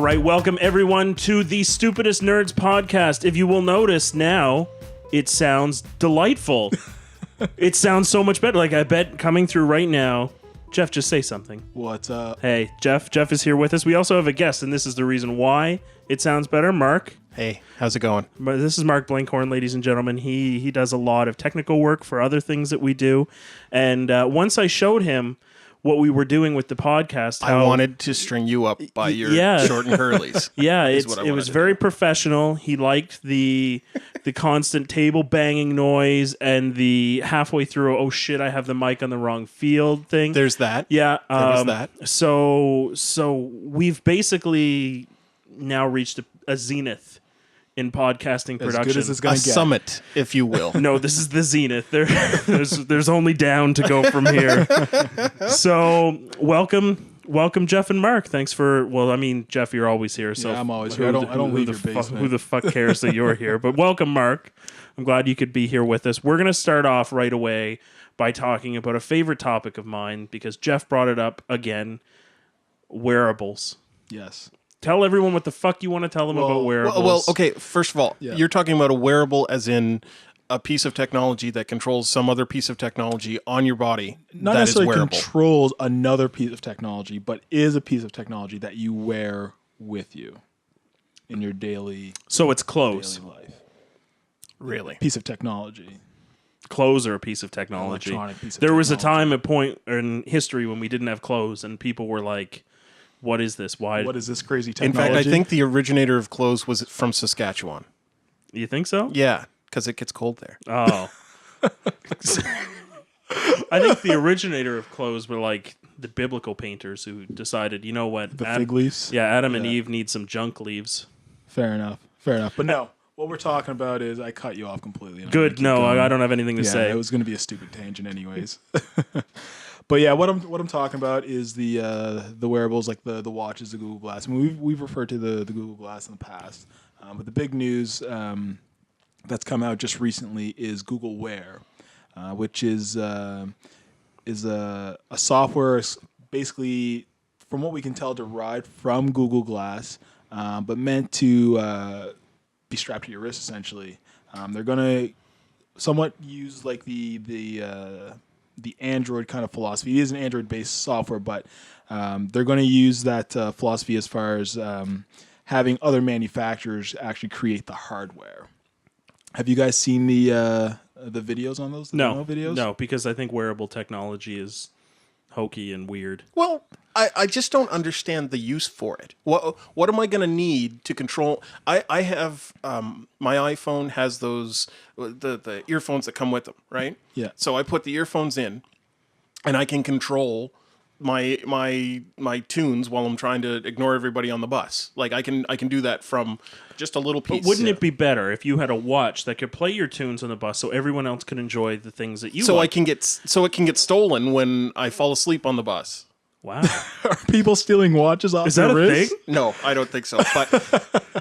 right, welcome everyone to the Stupidest Nerds podcast. If you will notice now, it sounds delightful. It sounds so much better. Like, I bet coming through right now, Jeff, just say something. What's up? Hey, Jeff is here with us. We also have a guest, and this is the reason why it sounds better. Mark. Hey, how's it going? This is Mark Blankhorn, ladies and gentlemen. He does a lot of technical work for other things that we do. And once I showed him what we were doing with the podcast, I wanted to string you up by your short and curlies. Yeah, it was very professional. He liked the constant table banging noise and the halfway through, oh shit, I have the mic on the wrong field thing. There's that. Yeah. There was that. So we've basically now reached a zenith in podcasting production. As good as it's going to get. Summit, if you will. No, this is the zenith. There's only down to go from here. So welcome, Jeff and Mark. Thanks for. Well, I mean, Jeff, you're always here. So yeah, I'm always here. I don't leave your basement. Who the fuck cares that you're here? But welcome, Mark. I'm glad you could be here with us. We're gonna start off right away by talking about a favorite topic of mine because Jeff brought it up again. Wearables. Yes. Tell everyone what the fuck you want to tell them about wearables. Well, okay, first of all, you're talking about a wearable as in a piece of technology that controls some other piece of technology on your body. Not that necessarily is wearable. controls another piece of technology, but is a piece of technology that you wear with you in your daily So it's clothes. life. Really? Piece of technology. Clothes are a piece of technology. Electronic piece of There was a technology. time, a point in history when we didn't have clothes and people were like, what is this? Why? What is this crazy In technology? fact, I think the originator of clothes was from Saskatchewan. You think so? Yeah, because it gets cold there. Oh. I think the originator of clothes were like the biblical painters who decided, you know what? the fig leaves. Yeah, Adam and Eve need some junk leaves. Fair enough. But no, what we're talking about is I cut you off completely. Good. No, I don't have anything to say. It was going to be a stupid tangent, anyways. But yeah, what I'm talking about is the wearables, like the watches, the Google Glass. I mean, we've referred to the Google Glass in the past, but the big news that's come out just recently is Google Wear, which is a software basically, from what we can tell, derived from Google Glass, but meant to be strapped to your wrist essentially. They're gonna somewhat use like the Android kind of philosophy. It is an Android-based software, but they're going to use that philosophy as far as having other manufacturers actually create the hardware. Have you guys seen the videos on those? The demo videos? No, because I think wearable technology is hokey and weird. Well, I just don't understand the use for it. What am I going to need to control? I have my iPhone has those the earphones that come with them, right? Yeah. So I put the earphones in, and I can control my tunes while I'm trying to ignore everybody on the bus. Like I can do that from just a little piece. But wouldn't it be better if you had a watch that could play your tunes on the bus so everyone else could enjoy the things that you so like? it can get stolen when I fall asleep on the bus. Wow. Are people stealing watches off Is their that a wrists? thing? No, I don't think so. But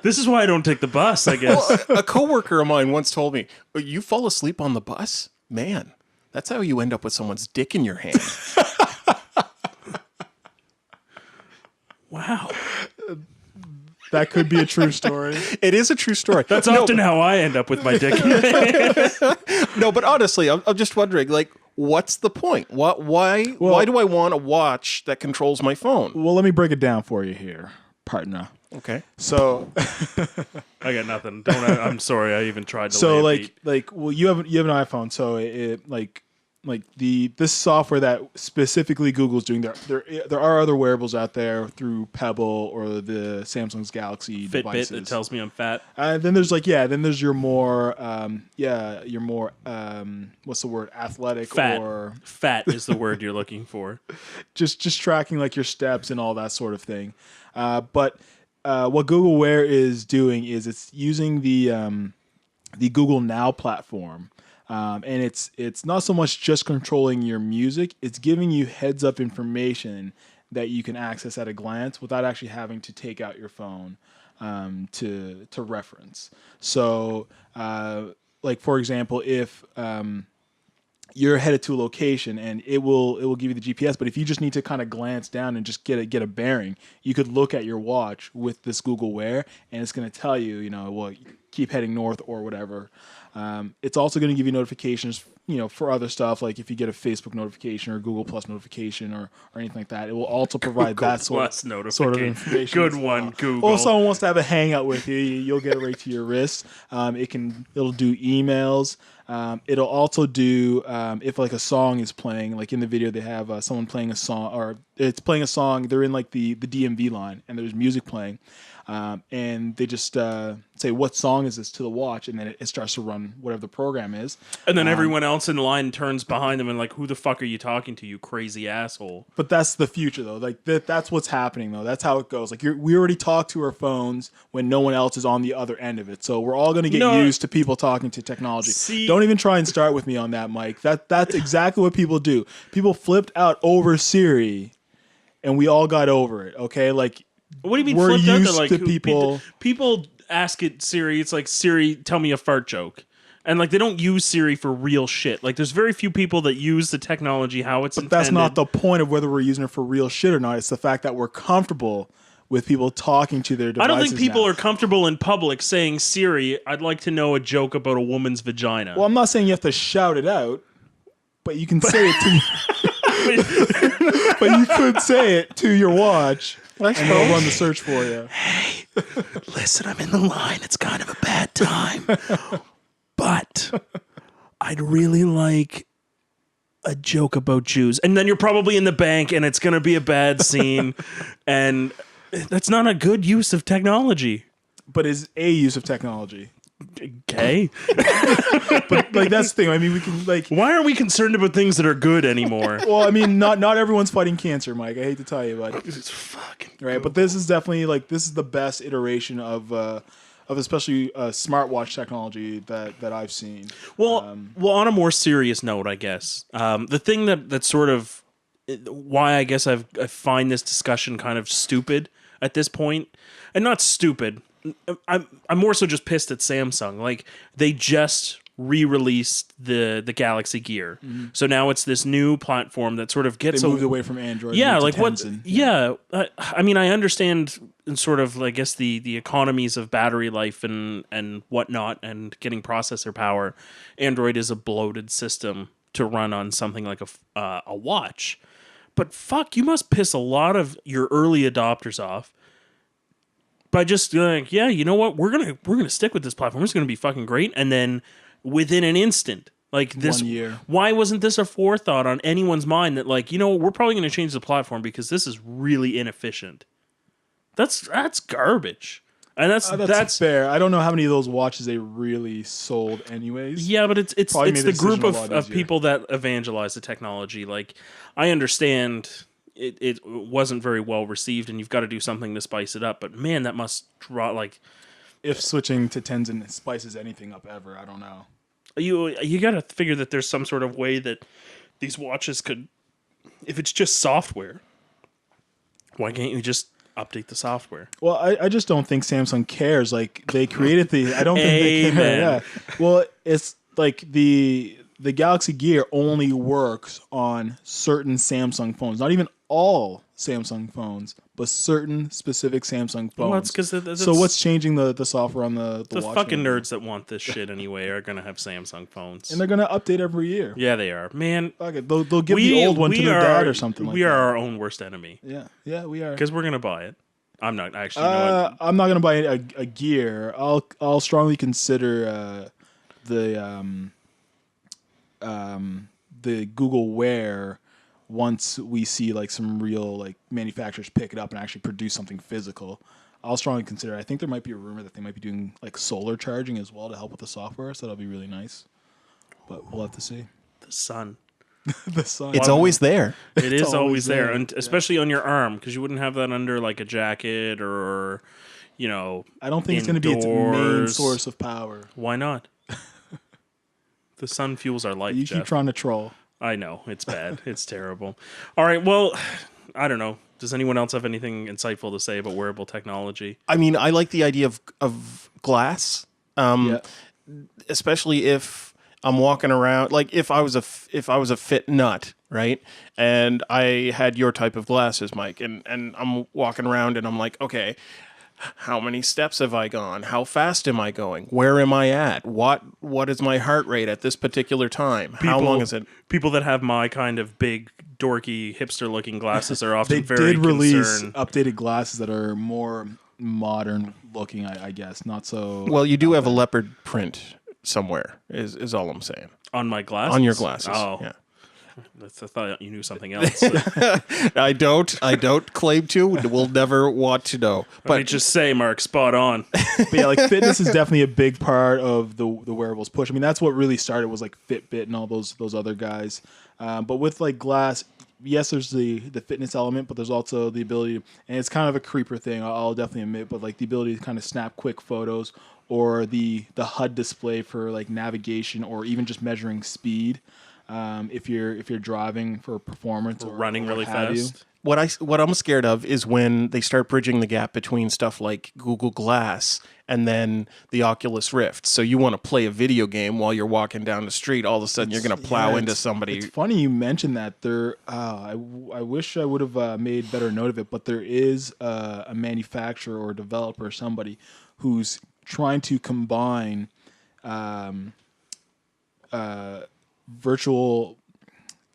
This is why I don't take the bus, I guess. a coworker of mine once told me, "You fall asleep on the bus, man. That's how you end up with someone's dick in your hand." Wow. That could be a true story. It is a true story. That's often how I end up with my dick. No, but honestly, I'm just wondering, like, what's the point? Why do I want a watch that controls my phone? Well, let me break it down for you here, partner. Okay. So, I got nothing. I'm sorry. I even tried to. so lay a beat. well, you have an iPhone, so it this software that specifically Google's doing. There are other wearables out there through Pebble or the Samsung's Galaxy Fitbit devices. that tells me I'm fat. Then there's your more what's the word, athletic Fat. or Fat is the word you're looking for. just tracking like your steps and all that sort of thing. But what Google Wear is doing is it's using the Google Now platform. And it's not so much just controlling your music, it's giving you heads up information that you can access at a glance without actually having to take out your phone to reference. So like for example, if you're headed to a location, and it will give you the GPS. But if you just need to kind of glance down and just get a bearing, you could look at your watch with this Google Wear, and it's going to tell you, well, keep heading north or whatever. It's also going to give you notifications, for other stuff, like if you get a Facebook notification or Google Plus notification or anything like that. It will also provide that sort of information. Good one, Google. Or if someone wants to have a hangout with you, you'll get it right to your wrist. It'll do emails. It'll also do if like a song is playing, like in the video they have someone playing a song, or it's playing a song. They're in like the DMV line and there's music playing. And they just say, what song is this to the watch? And then it starts to run whatever the program is. And then everyone else in line turns behind them and like, who the fuck are you talking to, you crazy asshole? But that's the future, though. Like that's what's happening, though. That's how it goes. Like we already talk to our phones when no one else is on the other end of it. So we're all going to get used to people talking to technology. Don't even try and start with me on that, Mike. That's exactly what people do. People flipped out over Siri, and we all got over it. Okay, like. What do you mean we're flipped out? used Like to people ask it Siri. It's like, Siri, tell me a fart joke, and like they don't use Siri for real shit. Like there's very few people that use the technology how it's intended. That's not the point of whether we're using it for real shit or not. It's the fact that we're comfortable with people talking to their devices. I don't think people now are comfortable in public saying, Siri, I'd like to know a joke about a woman's vagina. Well, I'm not saying you have to shout it out, but you can say it to. But you could say it to your watch. And they'll run the search for you. Hey, listen, I'm in the line. It's kind of a bad time. But I'd really like a joke about Jews. And then you're probably in the bank and it's going to be a bad scene. And that's not a good use of technology. But is a use of technology. Okay. But like that's the thing. I mean, we can like. Why aren't we concerned about things that are good anymore? Well, I mean, not everyone's fighting cancer, Mike. I hate to tell you, but it's fucking right. But this is definitely like this is the best iteration of especially smartwatch technology that I've seen. Well, on a more serious note, I guess the thing that sort of why I guess I find this discussion kind of stupid at this point, and not stupid. I'm more so just pissed at Samsung. Like they just re-released the Galaxy Gear, so now it's this new platform that sort of gets moved away from Android. Yeah, like what? Tenzin. Yeah, I mean, I understand sort of, I guess the economies of battery life and whatnot, and getting processor power. Android is a bloated system to run on something like a watch, but fuck, you must piss a lot of your early adopters off. By just like, yeah, you know what? We're gonna stick with this platform. It's gonna be fucking great. And then within an instant, like this, 1 year. Why wasn't this a forethought on anyone's mind that like, we're probably gonna change the platform because this is really inefficient. That's garbage. And that's fair. I don't know how many of those watches they really sold anyways. Yeah, but it's the group of people that evangelize the technology. Like I understand. It wasn't very well received, and you've got to do something to spice it up. But man, that must draw like. If switching to Tenzin spices anything up ever, I don't know. You got to figure that there's some sort of way that these watches could, if it's just software. Why can't you just update the software? Well, I just don't think Samsung cares. Like they created I don't think they care. Yeah. Well, it's like the Galaxy Gear only works on certain Samsung phones. Not even all Samsung phones, but certain specific Samsung phones. Well, that's because so what's changing the software on the watch? The fucking nerds that want this shit anyway are gonna have Samsung phones, and they're gonna update every year. Yeah, they are. Man, okay, they'll give the old one to their dad or something. We are our own worst enemy. Yeah, we are. Because we're gonna buy it. I'm not actually. I'm not gonna buy a Gear. I'll strongly consider the Google Wear. Once we see like some real like manufacturers pick it up and actually produce something physical, I'll strongly consider it. I think there might be a rumor that they might be doing like solar charging as well to help with the software, so that'll be really nice. But we'll have to see. The sun. The sun. It's always there. It is always there, and especially on your arm, because you wouldn't have that under like a jacket or, I don't think it's going to be its main source of power. Why not? The sun fuels our life. You Jeff. keep trying to troll. I know. It's bad. It's terrible. All right. Well, I don't know. Does anyone else have anything insightful to say about wearable technology? I mean, I like the idea of glass, especially if I'm walking around like if I was a fit nut, right? And I had your type of glasses, Mike, and I'm walking around and I'm like, okay, how many steps have I gone? How fast am I going? Where am I at? What is my heart rate at this particular time? How long is it? People that have my kind of big, dorky, hipster-looking glasses are often They very did release concerned. updated glasses that are more modern looking, I guess. Not so. Well, you do have a leopard print somewhere. Is all I'm saying. On my glasses? On your glasses. Oh. Yeah. I thought you knew something else. I don't claim to. We'll never want to know. But just say, Mark, spot on. But yeah, like fitness is definitely a big part of the wearables push. I mean, that's what really started was like Fitbit and all those other guys. But with like glass, yes, there's the fitness element, but there's also the ability, and it's kind of a creeper thing. I'll definitely admit, but like the ability to kind of snap quick photos, or the HUD display for like navigation, or even just measuring speed. If you're driving for performance or running really have you. fast. What I'm scared of is when they start bridging the gap between stuff like Google Glass and then the Oculus Rift. So you want to play a video game while you're walking down the street, all of a sudden you're going to plow into somebody. It's funny you mentioned that. I wish I would have made better note of it, but there is a manufacturer or developer or somebody who's trying to combine virtual,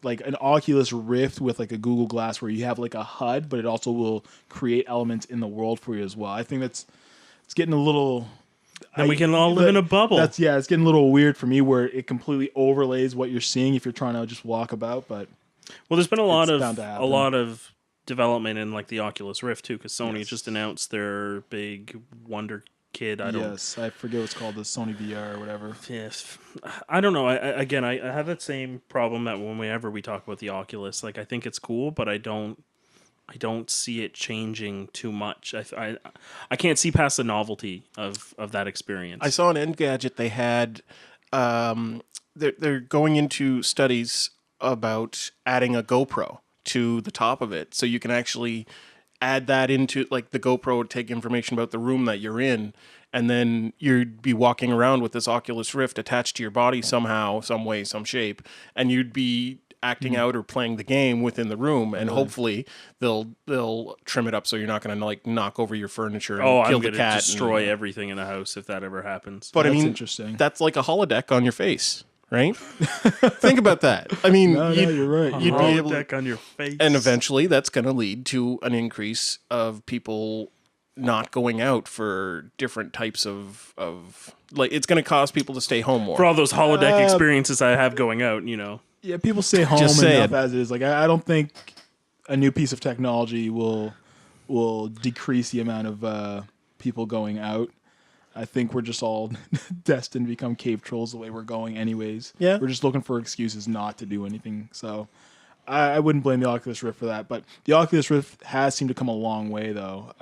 like an Oculus Rift with like a Google Glass, where you have like a HUD, but it also will create elements in the world for you as well. I think it's getting a little. Then we can all live in a bubble. It's getting a little weird for me, where it completely overlays what you're seeing if you're trying to just walk about. But well, there's been a lot a lot of development in like the Oculus Rift too, because Sony just announced their big Wonder Kid. I forget what's called, the Sony VR or whatever. Yes, I don't know. I have that same problem that whenever we talk about the Oculus, like I think it's cool, but I don't see it changing too much. I can't see past the novelty of that experience. I saw an Engadget. They had they're going into studies about adding a GoPro to the top of it, so you can actually add that into, like, the GoPro would take information about the room that you're in, and then you'd be walking around with this Oculus Rift attached to your body somehow, some way, some shape, and you'd be acting out or playing the game within the room, and hopefully they'll trim it up so you're not going to like knock over your furniture and kill the cat. I'm going to destroy everything in the house if that ever happens. But That's I mean, interesting. That's like a holodeck on your face. Right? Think about that. I mean, you're right. You'd be able deck on your face, and eventually that's going to lead to an increase of people not going out for different types of like, it's going to cause people to stay home more. For all those holodeck experiences I have going out, you know. Yeah, people stay home enough as it is. Like, I don't think a new piece of technology will decrease the amount of people going out. I think we're just all destined to become cave trolls the way we're going anyways. Yeah. We're just looking for excuses not to do anything. So I wouldn't blame the Oculus Rift for that. But the Oculus Rift has seemed to come a long way, though.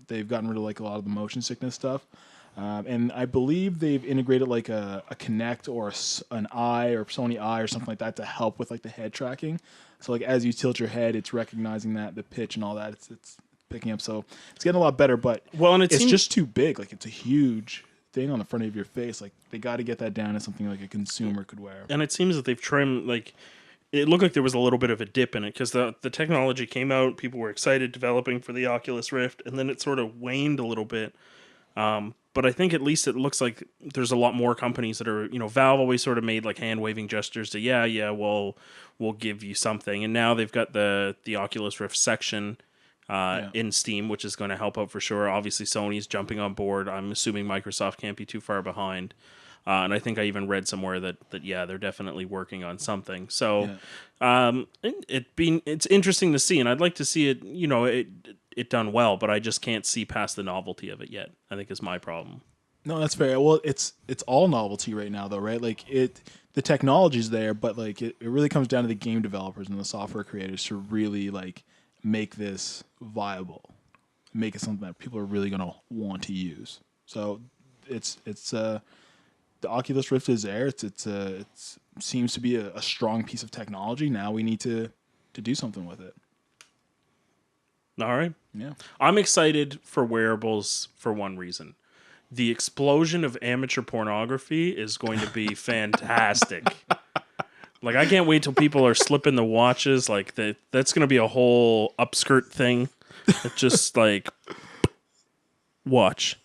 They've gotten rid of like a lot of the motion sickness stuff. And I believe they've integrated like a Kinect or an Eye or Sony Eye or something like that to help with like the head tracking. So like as you tilt your head, it's recognizing that the pitch and all that. It's picking up, so it's getting a lot better. But it's just too big. Like, it's a huge thing on the front of your face. Like, they got to get that down to something like a consumer could wear. And it seems that they've trimmed, like, it looked like there was a little bit of a dip in it because the technology came out, people were excited developing for the Oculus Rift, and then it sort of waned a little bit. But I think at least it looks like there's a lot more companies that are, you know, Valve always sort of made like hand waving gestures to we'll give you something, and now they've got the Oculus Rift section in Steam, which is going to help out for sure. Obviously, Sony's jumping on board. I'm assuming Microsoft can't be too far behind. And I think I even read somewhere that they're definitely working on something. So it's interesting to see, and I'd like to see it, you know, it done well, but I just can't see past the novelty of it yet, I think is my problem. No, that's fair. Well, it's all novelty right now, though, right? Like, the technology's there, but like it really comes down to the game developers and the software creators to really like make this viable, make it something that people are really going to want to use. So it's the Oculus Rift is there. It seems to be a strong piece of technology. Now we need to do something with it. All right. Yeah. I'm excited for wearables for one reason. the explosion of amateur pornography is going to be fantastic. Like, I can't wait till people are slipping the watches. Like, that's going to be a whole upskirt thing. It's just like, watch.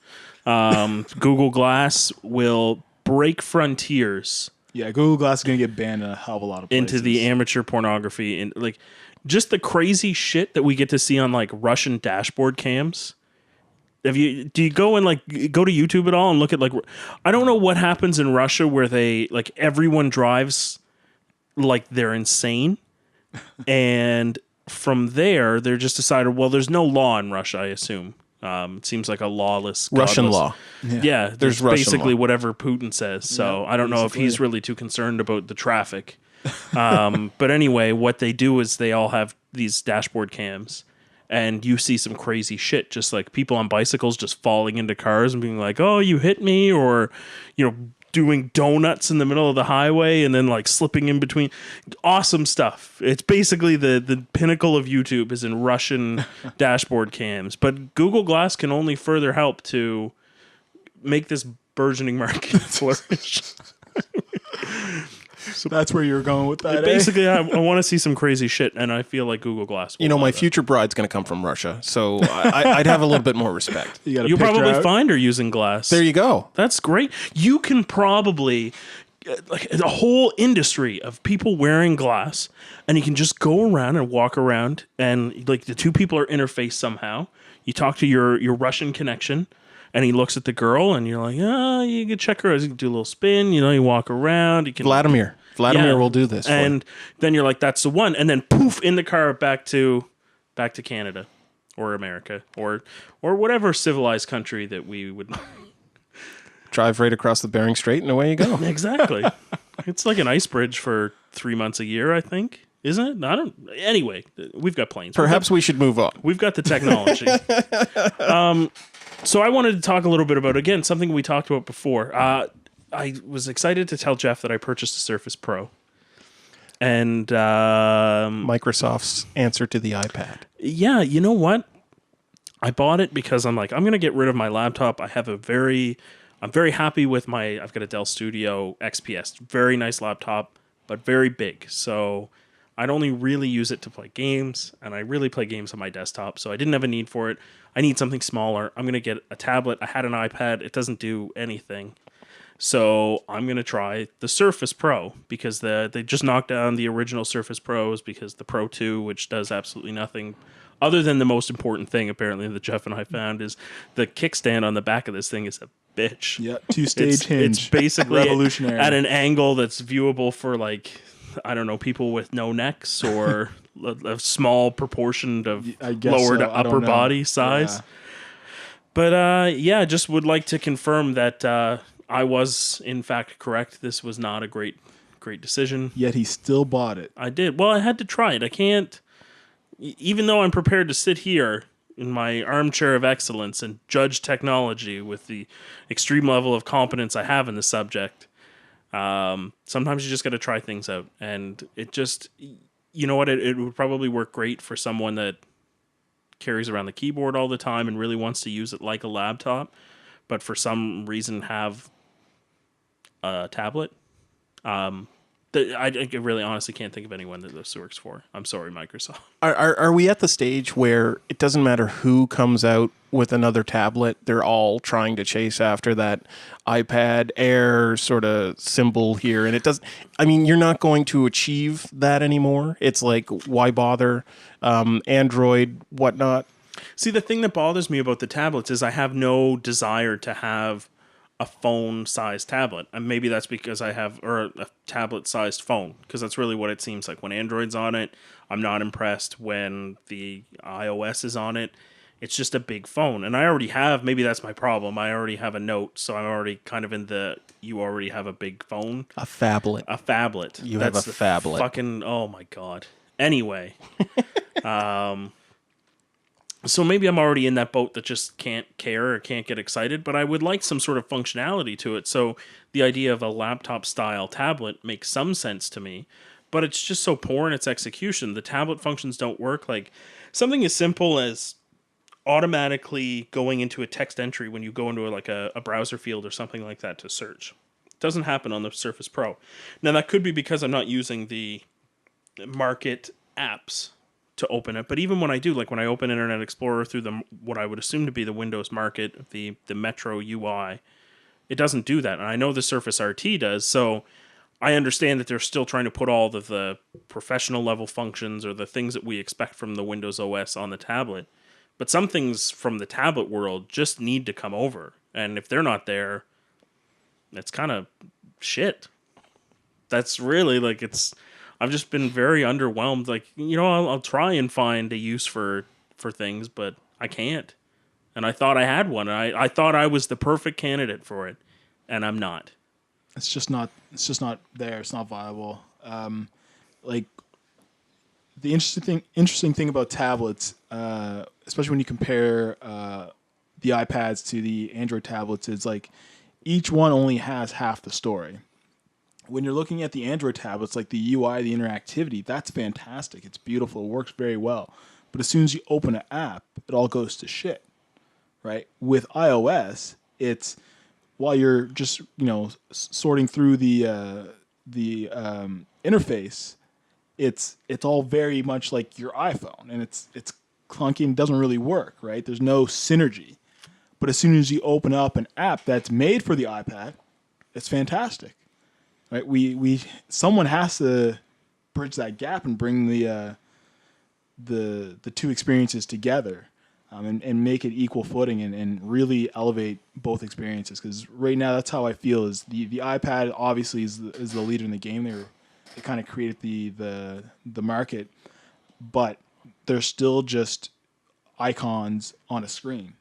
Google Glass will break frontiers. Yeah, Google Glass is going to get banned in a hell of a lot of places. Into the amateur pornography. And, like, just the crazy shit that we get to see on, like, Russian dashboard cams. Do you go and, like, go to YouTube at all and look at, like, I don't know what happens in Russia where they, like, everyone drives like they're insane. And from there, they're just decided, well, there's no law in Russia, I assume. It seems like a lawless Russian godless, law. Yeah, there's basically law. Whatever Putin says. So Yeah, I don't know if he's really too concerned about the traffic. But anyway, what they do is they all have these dashboard cams, and you see some crazy shit, just like people on bicycles just falling into cars and being like, "Oh, you hit me," or doing donuts in the middle of the highway and then like slipping in between. Awesome stuff. It's basically the pinnacle of YouTube is in Russian dashboard cams. But Google Glass can only further help to make this burgeoning market flourish. So that's where you're going with that. Basically, I want to see some crazy shit, and I feel like Google Glass will My allow that. future bride's going to come from Russia, so I'd have a little bit more respect. You'll probably find her using Glass. There you go. That's great. You can probably like a whole industry of people wearing glass, and you can just go around and walk around, and like the two people are interfaced somehow. You talk to your Russian connection, and he looks at the girl, and you're like, you can check her out. You can do a little spin. You walk around. You can Vladimir will do this. And then you're like, that's the one. And then poof, in the car back to Canada or America or whatever civilized country that we would drive right across the Bering Strait and away you go. Exactly. It's like an ice bridge for 3 months a year, I think. Isn't it? Anyway, we've got planes. Perhaps we should move on. We've got the technology. So I wanted to talk a little bit about, again, something we talked about before. I was excited to tell Jeff that I purchased a Surface Pro. And Microsoft's answer to the iPad. Yeah, you know what? I bought it because I'm like, I'm going to get rid of my laptop. I'm very happy with I've got a Dell Studio XPS. Very nice laptop, but very big. So I'd only really use it to play games, and I really play games on my desktop, so I didn't have a need for it. I need something smaller. I'm going to get a tablet. I had an iPad. It doesn't do anything. So I'm going to try the Surface Pro because they just knocked down the original Surface Pros because the Pro 2, which does absolutely nothing other than the most important thing apparently that Jeff and I found is the kickstand on the back of this thing is a bitch. Yeah, two-stage hinge. It's basically revolutionary at an angle that's viewable for like, I don't know, people with no necks or a small proportion of lower to upper body size. Yeah. But just would like to confirm that I was in fact correct. This was not a great decision. Yet he still bought it. I did. Well, I had to try it. I can't, even though I'm prepared to sit here in my armchair of excellence and judge technology with the extreme level of competence I have in the subject. Sometimes you just got to try things out, and it just, you know what, it would probably work great for someone that carries around the keyboard all the time and really wants to use it like a laptop, but for some reason have a tablet. I really honestly can't think of anyone that this works for. I'm sorry, Microsoft. Are we at the stage where it doesn't matter who comes out with another tablet, they're all trying to chase after that iPad Air sort of symbol here? And it doesn't, I mean, you're not going to achieve that anymore. It's like, why bother? Android, whatnot. See, the thing that bothers me about the tablets is I have no desire to have a phone-sized tablet. And maybe that's because I have a tablet-sized phone, because that's really what it seems like. When Android's on it, I'm not impressed. When the iOS is on it, it's just a big phone. And I already have, maybe that's my problem, I already have a Note, so I'm already kind of in the, you already have a big phone. A phablet. A phablet. You have a phablet. Fucking, oh my God. Anyway. So maybe I'm already in that boat that just can't care or can't get excited, but I would like some sort of functionality to it. So the idea of a laptop-style tablet makes some sense to me, but it's just so poor in its execution. The tablet functions don't work. Like something as simple as automatically going into a text entry when you go into a browser field or something like that to search. It doesn't happen on the Surface Pro. Now, that could be because I'm not using the Market apps to open it, but even when I do, like when I open Internet Explorer through what I would assume to be the Windows Market, the Metro UI, it doesn't do that. And I know the Surface RT does, so I understand that they're still trying to put all of the professional level functions or the things that we expect from the Windows OS on the tablet. But some things from the tablet world just need to come over. And if they're not there, it's kind of shit. That's really I've just been very underwhelmed. Like, I'll try and find a use for things, but I can't. And I thought I had one. I thought I was the perfect candidate for it, and I'm not. It's just not there. It's not viable. Like the interesting thing about tablets, especially when you compare the iPads to the Android tablets, is like each one only has half the story. When you're looking at the Android tablets, like the UI, the interactivity, that's fantastic. It's beautiful. It works very well. But as soon as you open an app, it all goes to shit, right? With iOS, it's while you're just sorting through the interface, it's all very much like your iPhone, and it's clunky and doesn't really work, right? There's no synergy. But as soon as you open up an app that's made for the iPad, it's fantastic. Right, someone has to bridge that gap and bring the two experiences together, and make it equal footing and really elevate both experiences. Because right now, that's how I feel. Is the iPad obviously is the leader in the game. They kind of created the market, but they're still just icons on a screen.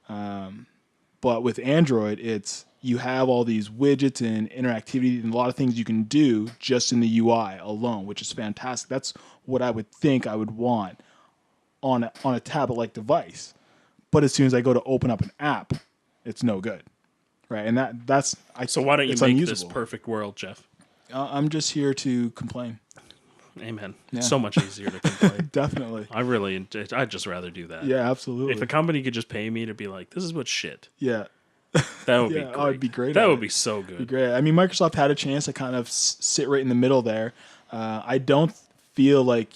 But with Android, you have all these widgets and interactivity and a lot of things you can do just in the UI alone, which is fantastic. That's what I would think I would want on a tablet-like device. But as soon as I go to open up an app, it's no good, right? And that's so why don't you make unusable. This perfect world, Jeff? I'm just here to complain. Amen. Yeah. It's so much easier to complain. Definitely. I'd just rather do that. Yeah, absolutely. If a company could just pay me to be like, this is what's shit. Yeah. That would be great. It'd be great. That would be so good. Be great. I mean, Microsoft had a chance to kind of sit right in the middle there. I don't feel like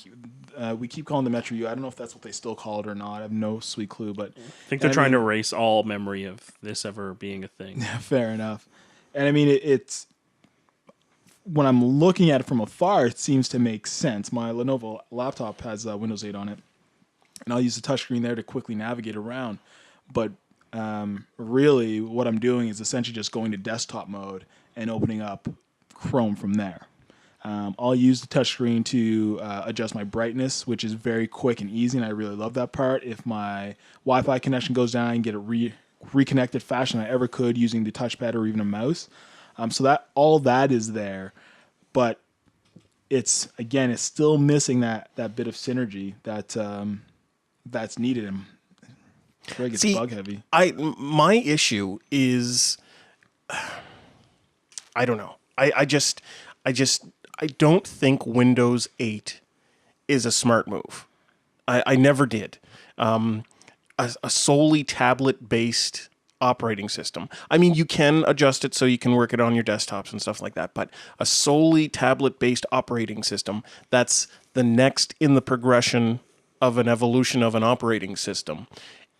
we keep calling the Metro UI. I don't know if that's what they still call it or not. I have no sweet clue, but I think they're trying to erase all memory of this ever being a thing. Fair enough. And I mean, it's when I'm looking at it from afar, it seems to make sense. My Lenovo laptop has Windows 8 on it, and I'll use the touchscreen there to quickly navigate around. But really, what I'm doing is essentially just going to desktop mode and opening up Chrome from there. I'll use the touchscreen to adjust my brightness, which is very quick and easy, and I really love that part. If my Wi-Fi connection goes down, I can get it reconnected faster than I ever could using the touchpad or even a mouse. So that all that is there, but it's still missing that bit of synergy that's needed. And it really gets bug heavy. My issue is, I don't know. I don't think Windows 8 is a smart move. I never did. A solely tablet-based operating system. I mean, you can adjust it so you can work it on your desktops and stuff like that, but a solely tablet-based operating system, that's the next in the progression of an evolution of an operating system,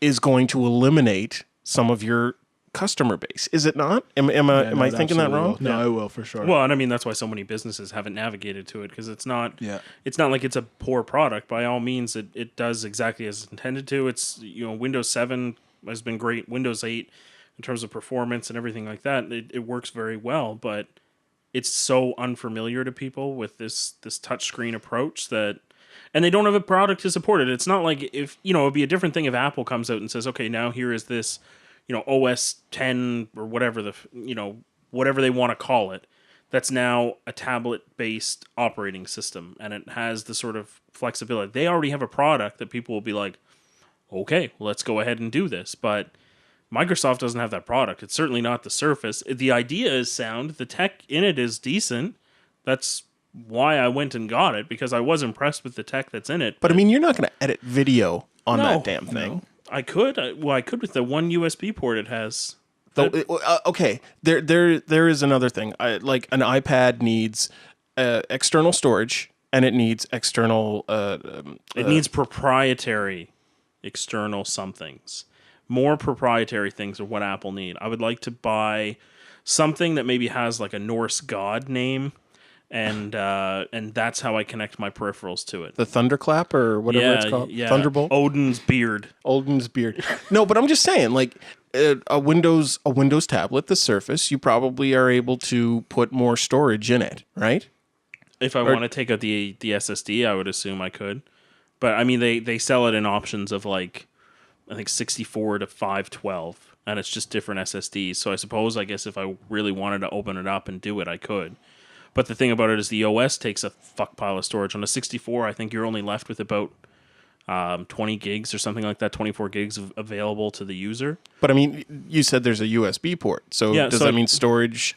is going to eliminate some of your customer base. Is it not? Am I thinking that wrong? No, it will for sure. Well, and I mean that's why so many businesses haven't navigated to it, because it's not like it's a poor product. By all means, it does exactly as intended to. It's Windows 7 has been great. Windows 8 in terms of performance and everything like that, it works very well, but it's so unfamiliar to people with this touchscreen approach and they don't have a product to support it. It's not like if it'd be a different thing if Apple comes out and says, okay, now here is this OS 10 or whatever whatever they want to call it, that's now a tablet-based operating system, and it has the sort of flexibility. They already have a product that people will be like, okay, let's go ahead and do this. But Microsoft doesn't have that product. It's certainly not the Surface. The idea is sound. The tech in it is decent. That's why I went and got it, because I was impressed with the tech that's in it. But I mean, you're not going to edit video on that damn thing. No. I could. I could with the one USB port it has. Okay, there is another thing. Like an iPad needs external storage, and it needs external. It needs proprietary external somethings. More proprietary things are what Apple need. I would like to buy something that maybe has like a Norse god name, and that's how I connect my peripherals to it. The Thunderclap or whatever it's called. Yeah. Thunderbolt. Odin's beard. Odin's beard. No, but I'm just saying, like a Windows tablet, the Surface, you probably are able to put more storage in it, right? If I want to take out the SSD, I would assume I could. But I mean, they sell it in options of like, I think 64 to 512, and it's just different SSDs. So I guess if I really wanted to open it up and do it, I could. But the thing about it is the OS takes a fuck pile of storage. On a 64, I think you're only left with about 20 gigs or something like that, 24 gigs available to the user. But I mean, you said there's a USB port. So does that mean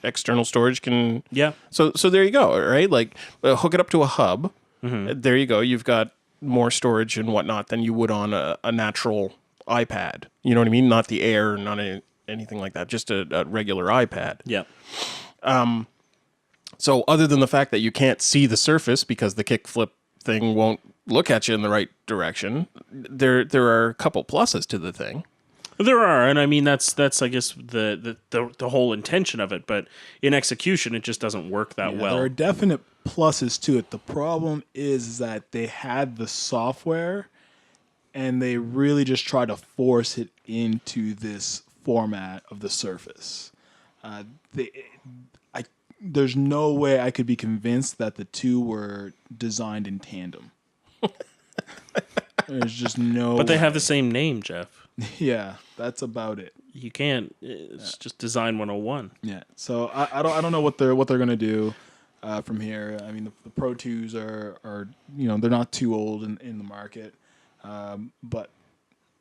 external storage can... Yeah. So there you go, right? Like hook it up to a hub. Mm-hmm. There you go. You've got more storage and whatnot than you would on a natural iPad. You know what I mean? Not the Air, not anything like that. Just a regular iPad. Yeah. So other than the fact that you can't see the Surface because the kickflip thing won't look at you in the right direction, there are a couple pluses to the thing. There are, and I mean that's I guess the whole intention of it, but in execution it just doesn't work that well. There are definite pluses to it. The problem is that they had the software and they really just try to force it into this format of the Surface. There's no way I could be convinced that the two were designed in tandem. There's just no. But they have the same name, Jeff. Yeah, that's about it. You can't. It's just design 101. Yeah. So I don't know what they're gonna do from here. I mean, the Pro 2s are they're not too old in the market, but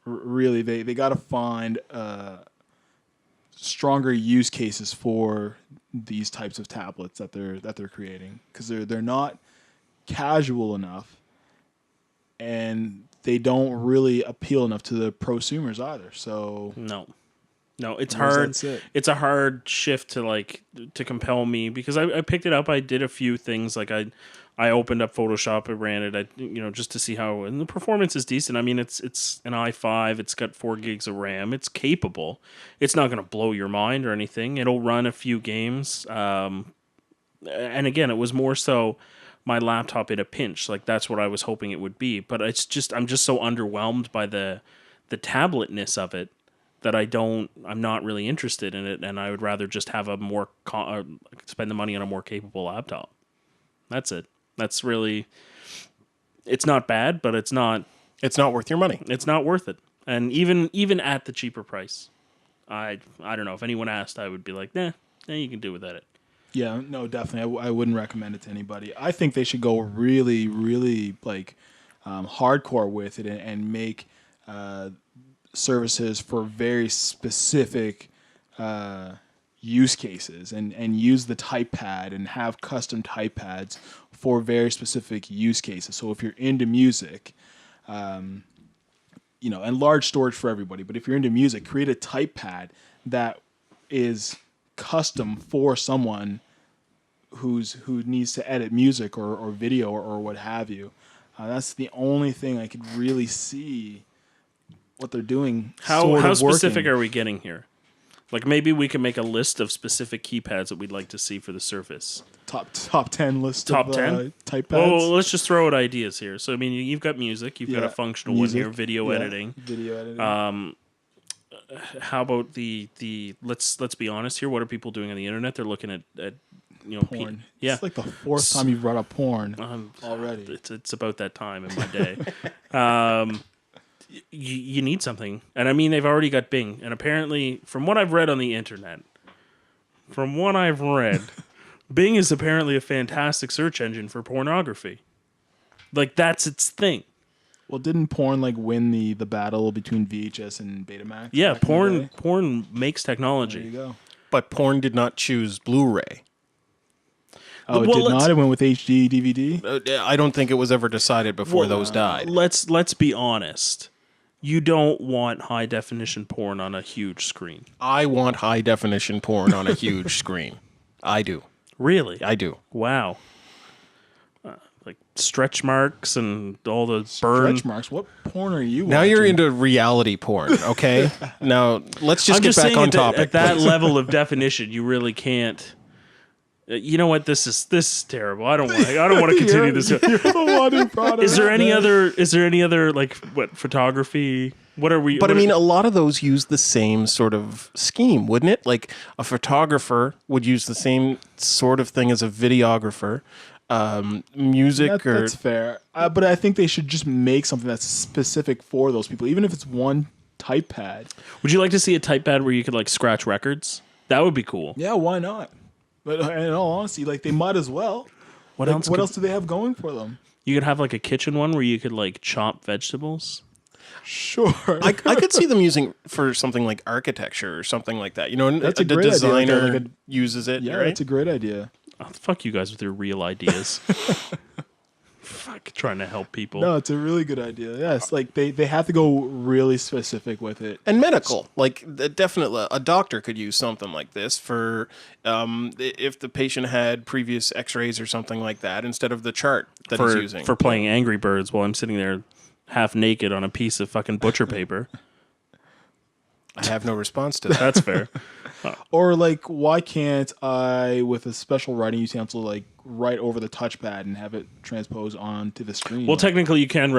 really they got to find stronger use cases for these types of tablets that they're creating, because they're not casual enough, and they don't really appeal enough to the prosumers either. So no, it's hard. It's a hard shift to compel me, because I picked it up. I did a few things, like I opened up Photoshop, I ran it, just to see how, and the performance is decent. I mean, it's an i5, it's got 4 gigs of RAM, it's capable. It's not going to blow your mind or anything. It'll run a few games. And again, it was more so my laptop in a pinch. Like, that's what I was hoping it would be. But I'm just so underwhelmed by the tabletness of it that I'm not really interested in it, and I would rather just have a more spend the money on a more capable laptop. That's it. That's really, it's not bad, but it's not worth your money. It's not worth it. And even at the cheaper price, I don't know, if anyone asked, I would be like, nah, you can do without it. Yeah, no, definitely. I wouldn't recommend it to anybody. I think they should go really, really hardcore with it and make services for very specific use cases, and use the type pad and have custom type pads for very specific use cases. So if you're into music, and large storage for everybody, but if you're into music, create a type pad that is custom for someone who needs to edit music or video or what have you. That's the only thing I could really see what they're doing. How specific are we getting here? Like, maybe we can make a list of specific keypads that we'd like to see for the Surface. Top 10 list top of 10 type pads. Well, let's just throw out ideas here. So I mean, you've got music, you've got a functional one here, video editing. How about the let's be honest here. What are people doing on the internet? They're looking at porn. Yeah, it's like the fourth time you've brought up porn already. It's about that time in my day. You need something. And I mean, they've already got Bing. And apparently, from what I've read on the internet, Bing is apparently a fantastic search engine for pornography. Like, that's its thing. Well, didn't porn win the battle between VHS and Betamax? Yeah, porn makes technology. There you go. But porn did not choose Blu-ray. Oh, it did not? It went with HD DVD? I don't think it was ever decided before those died. Let's be honest. You don't want high definition porn on a huge screen. I want high definition porn on a huge screen. I do. Really? I do. Wow. Like stretch marks and all the burn. Stretch marks. What porn are you? Now watching? you're into reality porn, okay? Now let's just I'm get just back saying on at topic. At that level of definition, you really can't. You know what? This is terrible. I don't want to continue this. You're the one who brought it Is there up, any man. other? Is there any other like what photography? What are we? But I what mean, are- a lot of those use the same sort of scheme, wouldn't it? Like a photographer would use the same sort of thing as a videographer. Music or That's fair. But I think they should just make something that's specific for those people, even if it's one type pad. would you like to see a type pad where you could like scratch records? That would be cool. Yeah, why not? But in all honesty, like they might as well. What Like, else? what could- else do they have going for them? You could have like a kitchen one where you could like chop vegetables. Sure. I could see them using for something like architecture or something like that. You know, That's the a great idea, designer like a- uses it, yeah, right? that's a great idea. Oh, fuck you guys with your real ideas. Fuck, trying to help people. No, it's a really good idea. Yes, like they have to go really specific with it. And medical, like definitely, a doctor could use something like this for if the patient had previous X-rays or something like that, instead of the chart that he's using. for playing Angry Birds while I'm sitting there half naked on a piece of fucking butcher paper. I have no response to that. That's fair. Or like, why can't I, with a special writing utensil, like write over the touchpad and have it transpose onto the screen? Well, Like, technically, you can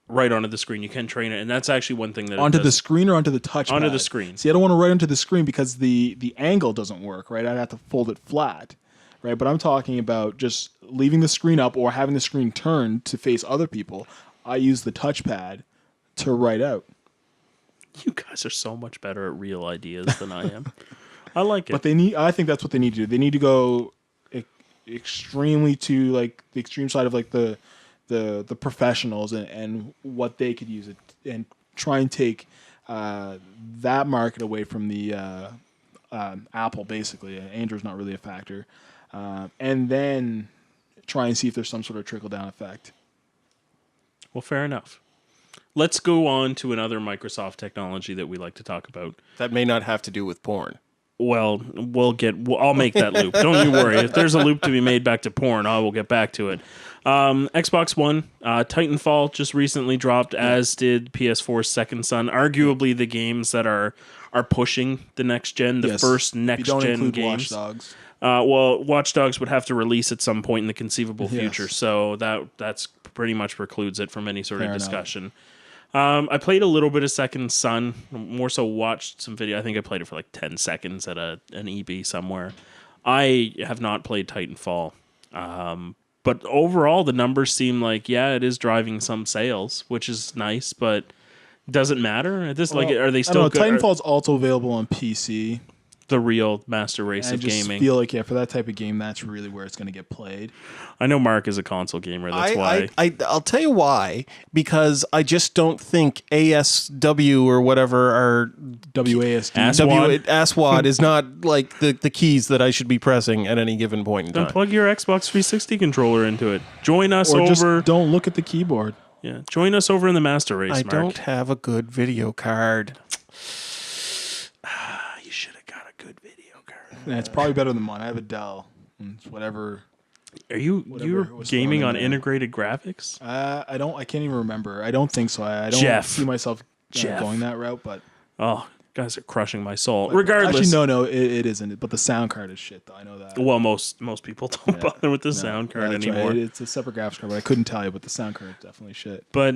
write onto the screen. You can train it, and that's actually one thing that it onto the does. screen or onto the touchpad? Onto the screen. See, I don't want to write onto the screen because the angle doesn't work, right? I'd have to fold it flat, right? But I'm talking about just leaving the screen up or having the screen turned to face other people. I use the touchpad to write out. You guys are so much better at real ideas than I am. I like it. But I think that's what they need to do. They need to go extremely to like the extreme side of like the professionals and what they could use it and try and take that market away from the Apple, basically. Android's not really a factor. And then try and see if there's some sort of trickle down effect. Well, fair enough. Let's go on to another Microsoft technology that we like to talk about. That may not have to do with porn. Well, I'll make that loop. Don't you worry. If there's a loop to be made back to porn, I will get back to it. Xbox One, Titanfall just recently dropped, as did PS4's Second Son. Arguably the games that are pushing the next gen, the Yes. first You next don't gen include games. Watch Dogs. Well, Watch Dogs would have to release at some point in the conceivable Yes. future, so that's pretty much precludes it from any sort Fair of enough. discussion. I played a little bit of Second Son, more so watched some video. I think I played it for like 10 seconds at an EB somewhere. I have not played Titanfall. But overall, the numbers seem like, yeah, it is driving some sales, which is nice, but doesn't matter. At this, are they I still don't know, Titanfall's also available on PC. the real master race I of just gaming? feel like, yeah, for that type of game, that's really where it's going to get played. I know Mark is a console gamer. That's why. I'll tell you why. Because I just don't think ASW or whatever are WASD. ASWAD is not like the keys that I should be pressing at any given point in Then time. plug your Xbox 360 controller into it. Join us Or just over. don't look at the keyboard. Yeah, join us over in the master race. I Mark. don't have a good video card. You should have got a good video card. And it's probably better than mine. I have a Dell. It's whatever. Are you're was gaming thrown on in there. integrated graphics? I can't even remember. I don't think so. I don't Jeff. see myself Jeff. going that route, but Oh, guys are crushing my soul. Regardless, actually, no, it isn't. But the sound card is shit, though. I know that. well, most people don't bother with the sound card That's right. anymore. It's a separate graphics card, but I couldn't tell you. But the sound card is definitely shit. But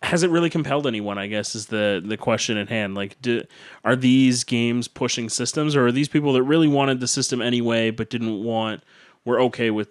has it really compelled anyone? I guess is the question at hand. Like, are these games pushing systems, or are these people that really wanted the system anyway, but were okay with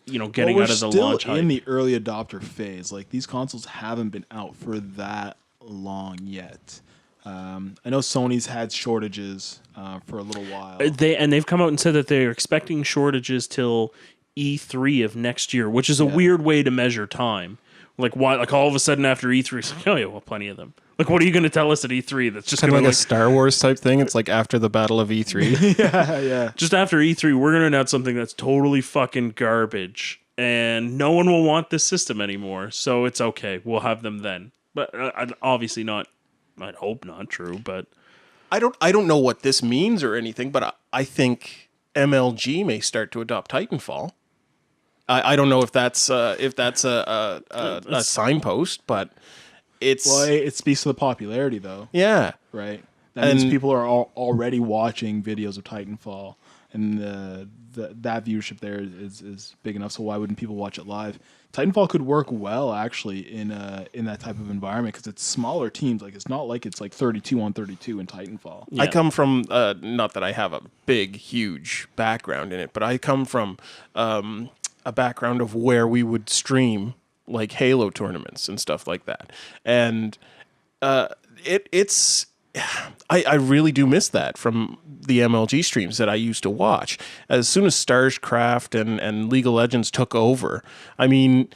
getting out of the launch We're still hype? in the early adopter phase. Like these consoles haven't been out for that long yet. I know Sony's had shortages for a little while. They've come out and said that they're expecting shortages till E3 of next year, which is a weird way to measure time. Like why? Like all of a sudden after E3, it's like, oh yeah, well, plenty of them. Like, what are you going to tell us at E3 that's just Kind going of to like a Star Wars type thing. It's like after the Battle of E3. yeah. just after E3, we're going to announce something that's totally fucking garbage, and no one will want this system anymore. So it's okay. We'll have them then. But obviously not. I'd hope not true, but I don't know what this means or anything, but I think MLG may start to adopt Titanfall. I don't know if that's a signpost, but it's Well, it speaks to the popularity, though, yeah. right? That means people are already watching videos of Titanfall, and that viewership there is big enough. So why wouldn't people watch it live? Titanfall could work well actually in that type of environment because it's smaller teams. Like it's not like it's like 32 on 32 in Titanfall. Yeah. I come from not that I have a big, huge background in it, but I come from a background of where we would stream like Halo tournaments and stuff like that, and it's. I really do miss that from the MLG streams that I used to watch. As soon as StarsCraft and League of Legends took over, I mean,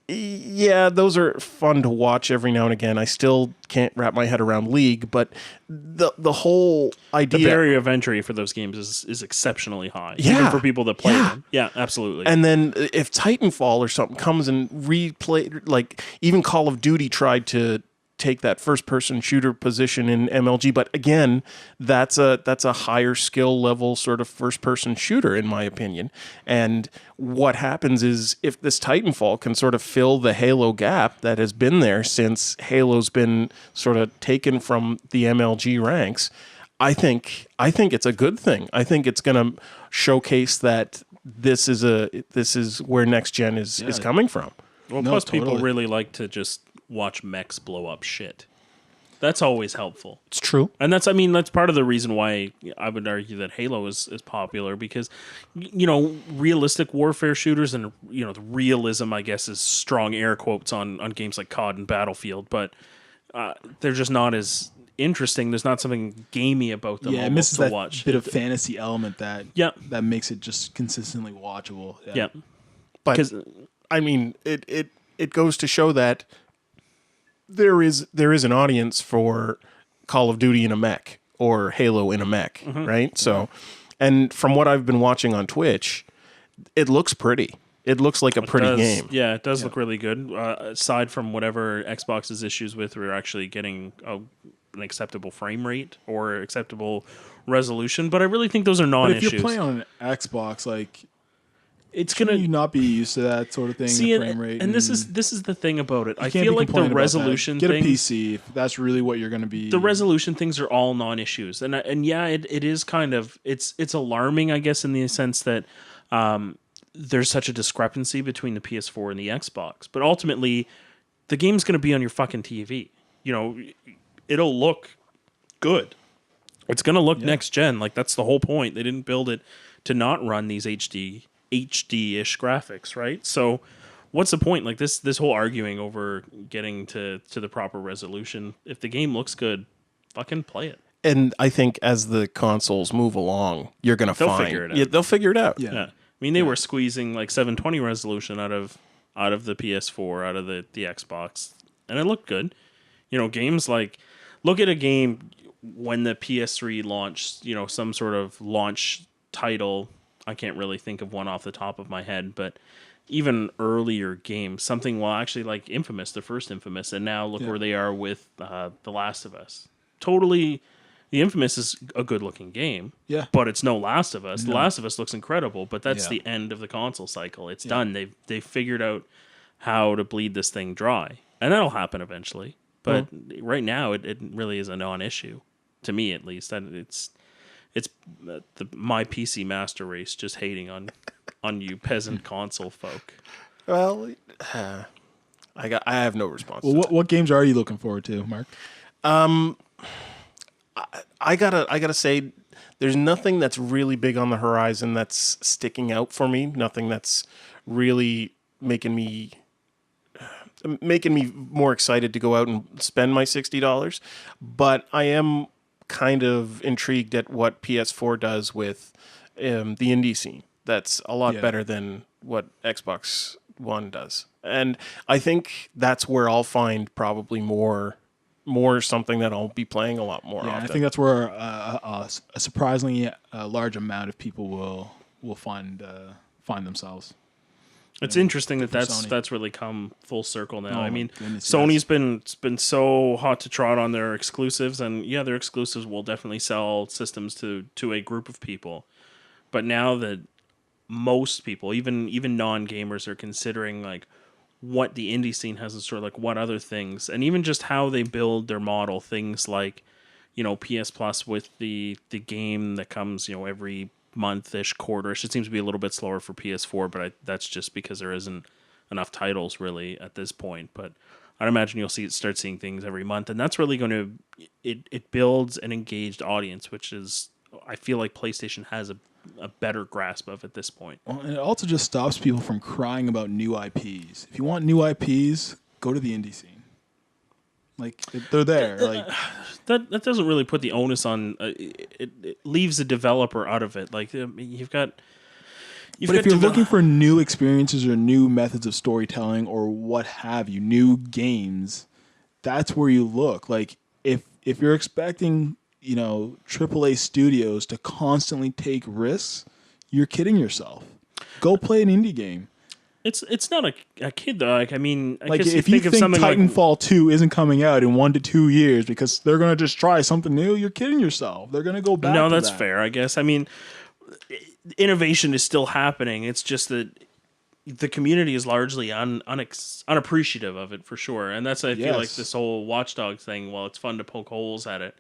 yeah, those are fun to watch every now and again. I still can't wrap my head around League, but the whole idea... The barrier of entry for those games is exceptionally high, Yeah. even for people that play them. Yeah, absolutely. And then if Titanfall or something comes and replay, like even Call of Duty tried to take that first-person shooter position in MLG, but again, that's a higher skill level sort of first-person shooter in my opinion. And what happens is if this Titanfall can sort of fill the Halo gap that has been there since Halo's been sort of taken from the MLG ranks, I think it's a good thing. I think it's going to showcase that this is where next gen is coming from. Well, No, plus totally. people really like to just watch mechs blow up shit. That's always helpful. It's true. And that's part of the reason why I would argue that Halo is popular because, realistic warfare shooters and, the realism, I guess, is strong air quotes on games like COD and Battlefield, but they're just not as interesting. There's not something gamey about them. Yeah, it misses to that watch. bit of fantasy element that makes it just consistently watchable. Yeah. But 'Cause- I mean, it goes to show that there is an audience for Call of Duty in a mech or Halo in a mech, right? So, and from what I've been watching on Twitch, it looks pretty. It looks like a pretty game. Yeah, it does look really good. Aside from whatever Xbox's issues with, we're actually getting an acceptable frame rate or acceptable resolution. But I really think those are But non-issues. if you're playing on an Xbox, like it's can gonna you not be used to that sort of thing? see the frame rate, and this is the thing about it. I you can't feel be like the complaining about that. resolution Get a things, PC if that's really what you're going to be. the resolution things are all non-issues, and yeah, it is kind of it's alarming, I guess, in the sense that there's such a discrepancy between the PS4 and the Xbox. But ultimately, the game's going to be on your fucking TV. It'll look good. It's going to look next gen. Like that's the whole point. They didn't build it to not run these HD-ish graphics, right? So what's the point? Like this whole arguing over getting to the proper resolution. If the game looks good, fucking play it. And I think as the consoles move along, you're going to They'll find figure it out. Yeah, they'll figure it out. Yeah. Yeah. I mean, they were squeezing like 720 resolution out of the PS4, out of the Xbox, and it looked good. Games like look at a game when the PS3 launched, some sort of launch title. I can't really think of one off the top of my head, but even earlier games, something actually like Infamous, the first Infamous, and now look where they are with The Last of Us. Totally, the Infamous is a good-looking game, but it's no Last of Us. The Last of Us looks incredible, but that's the end of the console cycle. It's done. They've figured out how to bleed this thing dry, and that'll happen eventually. But right now, it really is a non-issue, to me at least. It's my PC master race just hating on you peasant console folk. Well, I have no response. Well, what games are you looking forward to, Mark? I gotta say, there's nothing that's really big on the horizon that's sticking out for me. Nothing that's really making me more excited to go out and spend my $60. But I am kind of intrigued at what PS4 does with the indie scene. That's a lot better than what Xbox One does, and I think that's where I'll find probably more something that I'll be playing a lot more often. I think that's where a surprisingly large amount of people will find themselves. It's interesting that Sony. that's really come full circle now. Oh, I my mean, goodness, Sony's been so hot to trot on their exclusives, and yeah, their exclusives will definitely sell systems to a group of people. But now that most people, even non-gamers, are considering like what the indie scene has in store, like what other things, and even just how they build their model, things like, PS Plus with the game that comes, every month-ish, quarter-ish. It seems to be a little bit slower for PS4, but that's just because there isn't enough titles really at this point. But I'd imagine you'll start seeing things every month, and that's really going to it builds an engaged audience, which is, I feel like PlayStation has a better grasp of at this point. Well, and it also just stops people from crying about new IPs. If you want new IPs, go to the indie scene. Like, they're there. Like that doesn't really put the onus on. It leaves the developer out of it. Like, you've got. But if you're looking for new experiences or new methods of storytelling or what have you, new games, that's where you look. Like, if you're expecting, AAA studios to constantly take risks, you're kidding yourself. Go play an indie game. It's not a kid though. Like, I mean, I like guess if you you think think of something Titanfall 2 isn't coming out in 1 to 2 years because they're gonna just try something new, you're kidding yourself. They're gonna go back. No, to that's that. fair. I guess. I mean, innovation is still happening. It's just that the community is largely unappreciative of it, for sure. And that's, I feel like, this whole Watch Dogs thing. Well, it's fun to poke holes at it.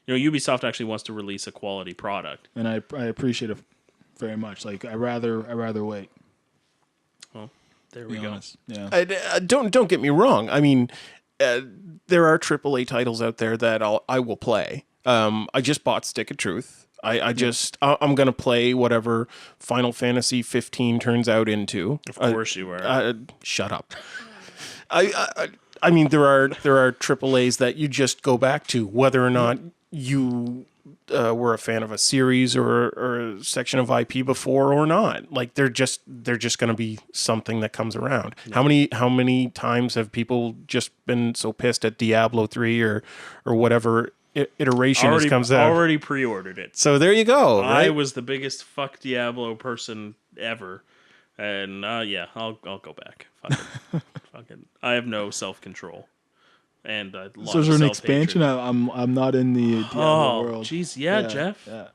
Ubisoft actually wants to release a quality product, and I appreciate it very much. Like, I rather wait. Well, there we go. Honest. Yeah. Don't get me wrong. I mean, there are AAA titles out there that I will play. I just bought Stick of Truth. I'm gonna play whatever Final Fantasy 15 turns out into. Of course you are. Shut up. I mean, there are AAAs that you just go back to, whether or not you were a fan of a series or a section of IP before or not. Like, they're just going to be something that comes around. Yeah. How many times have people just been so pissed at Diablo 3 or whatever iteration comes out? Already pre-ordered it. So there you go. Right? I was the biggest fuck Diablo person ever, and I'll go back. Fuck it. I have no self-control. And so is there an expansion? I'm not in the Diablo world. Jeez, yeah, Jeff. Yeah.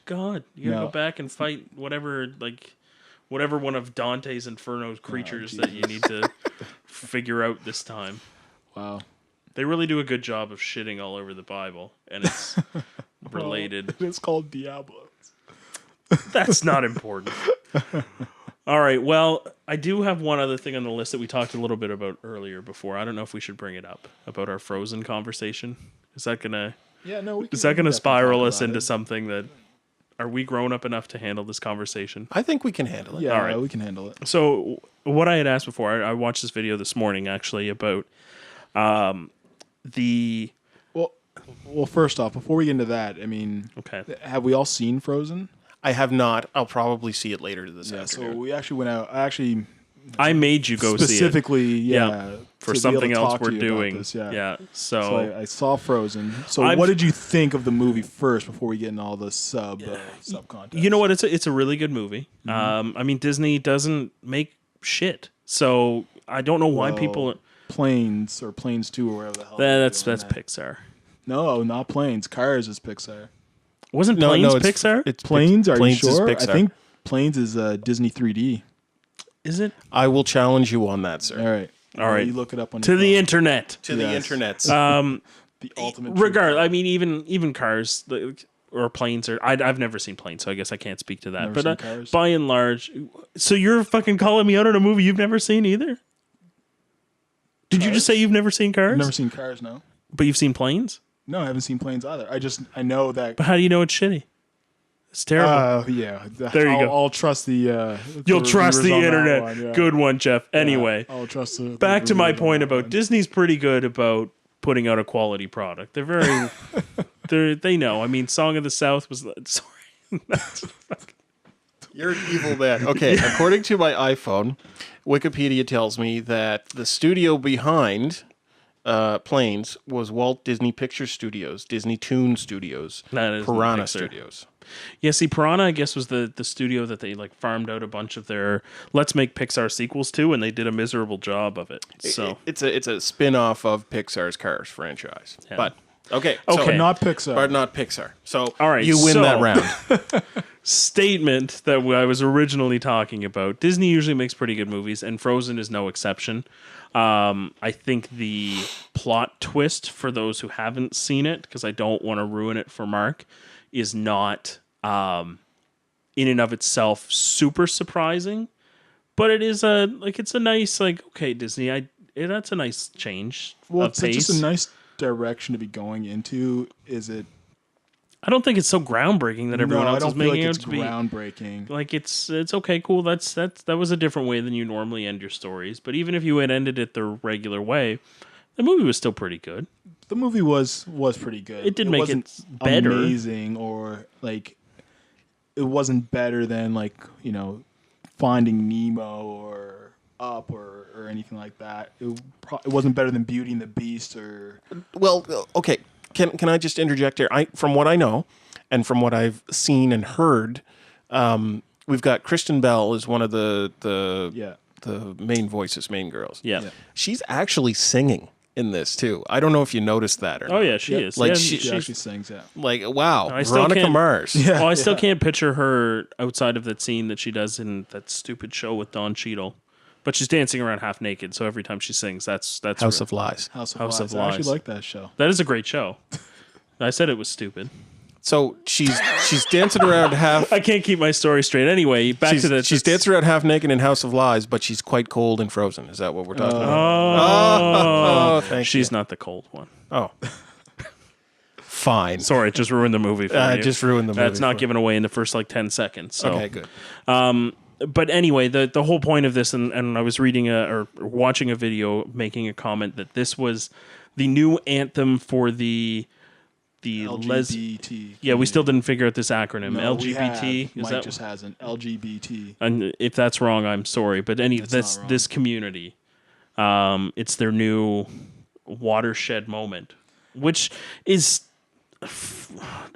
God, you gotta go back and fight whatever one of Dante's Inferno creatures that you need to figure out this time. Wow. They really do a good job of shitting all over the Bible, and it's related. It's called Diablo. That's not important. All right, well, I do have one other thing on the list that we talked a little bit about earlier before. I don't know if we should bring it up, about our Frozen conversation. Is that gonna spiral us into something that... Are we grown up enough to handle this conversation? I think we can handle it. Yeah, all right. We can handle it. So what I had asked before, I watched this video this morning actually about the... Well, first off, before we get into that, I mean, okay, have we all seen Frozen? I have not. I'll probably see it later this afternoon. So we actually went out. I made you go specifically, see it. For something else we're doing. So I saw Frozen. So what did you think of the movie first before we get into all the sub content? You know what? It's a really good movie. Mm-hmm. I mean, Disney doesn't make shit, so I don't know why people... Planes 2 or whatever the hell. That's Pixar. No, not Planes. Cars is Pixar. Wasn't Planes Pixar? It's Planes. Are Planes you sure? Is Pixar. I think Planes is Disney 3D. Is it? I will challenge you on that, sir. All right. You look it up on to the internet. To the internet. The ultimate. Regardless, I mean, even cars or planes are. I've never seen Planes, so I guess I can't speak to that. Never seen by and large, so you're fucking calling me out on a movie you've never seen either? Did you just say you've never seen Cars? I've never seen Cars, no. But you've seen Planes? No, I haven't seen Planes either. I know that. But how do you know it's shitty? It's terrible. Yeah. There you go. I'll trust the. You'll trust the internet. One, yeah. Good one, Jeff. Anyway, I'll trust the. Back to my point about Disney's pretty good about putting out a quality product. They're very. They know. I mean, Song of the South was. Sorry. You're an evil man. Okay, according to my iPhone, Wikipedia tells me that the studio behind planes was Walt Disney Picture Studios, Disney Toon Studios, That is Piranha Pixar. Studios. Yeah, see, Piranha, I guess, was the studio that they like farmed out a bunch of their Let's Make Pixar sequels to, and they did a miserable job of it. So It's a spin-off of Pixar's Cars franchise. But okay. Okay. But not Pixar. But not Pixar. So All right, you win so- that round. statement that I was originally talking about. Disney usually makes pretty good movies, and Frozen is no exception. I think the plot twist, for those who haven't seen it, because I don't want to ruin it for Mark, is not in and of itself super surprising, but it is it's a nice okay, Disney, that's a nice change Well, of it's pace. just a nice direction to be going into. Is it? I don't think it's so groundbreaking that everyone No, I else don't is feel making like it it's to be. groundbreaking. Like it's okay, cool. That was a different way than you normally end your stories. But even if you had ended it the regular way, the movie was still pretty good. The movie was pretty good. It did make wasn't it better. amazing, or like it wasn't better than Finding Nemo or Up or anything like that. It wasn't better than Beauty and the Beast or. Well, okay. Can I just interject here? From what I know, and from what I've seen and heard, we've got Kristen Bell is one of the main voices, main girls. Yeah. She's actually singing in this too. I don't know if you noticed that or Oh not. yeah, she is. Like Yeah, She actually sings, yeah. Like wow, I still Veronica can't- Mars. Yeah. Well, I still can't picture her outside of that scene that she does in that stupid show with Don Cheadle. But she's dancing around half naked, so every time she sings, that's House of Lies. House of House Lies. of I actually Lies. like that show. That is a great show. I said it was stupid. So she's dancing around half. I can't keep my story straight. Anyway, back to the. She's dancing around half naked in House of Lies, but she's quite cold and frozen. Is that what we're talking about? Oh, thank she's not the cold one. Oh, fine. Sorry, it just ruined the movie for you. Just ruined the movie. That's not given away in the first 10 seconds. So. Okay, good. But anyway, the whole point of this, and I was reading or watching a video making a comment that this was the new anthem for the LGBT. Yeah, we still didn't figure out this acronym. No, we LGBT. have. Is Mike that? just hasn't. LGBT. And if that's wrong, I'm sorry. But not wrong. this community, it's their new watershed moment, which is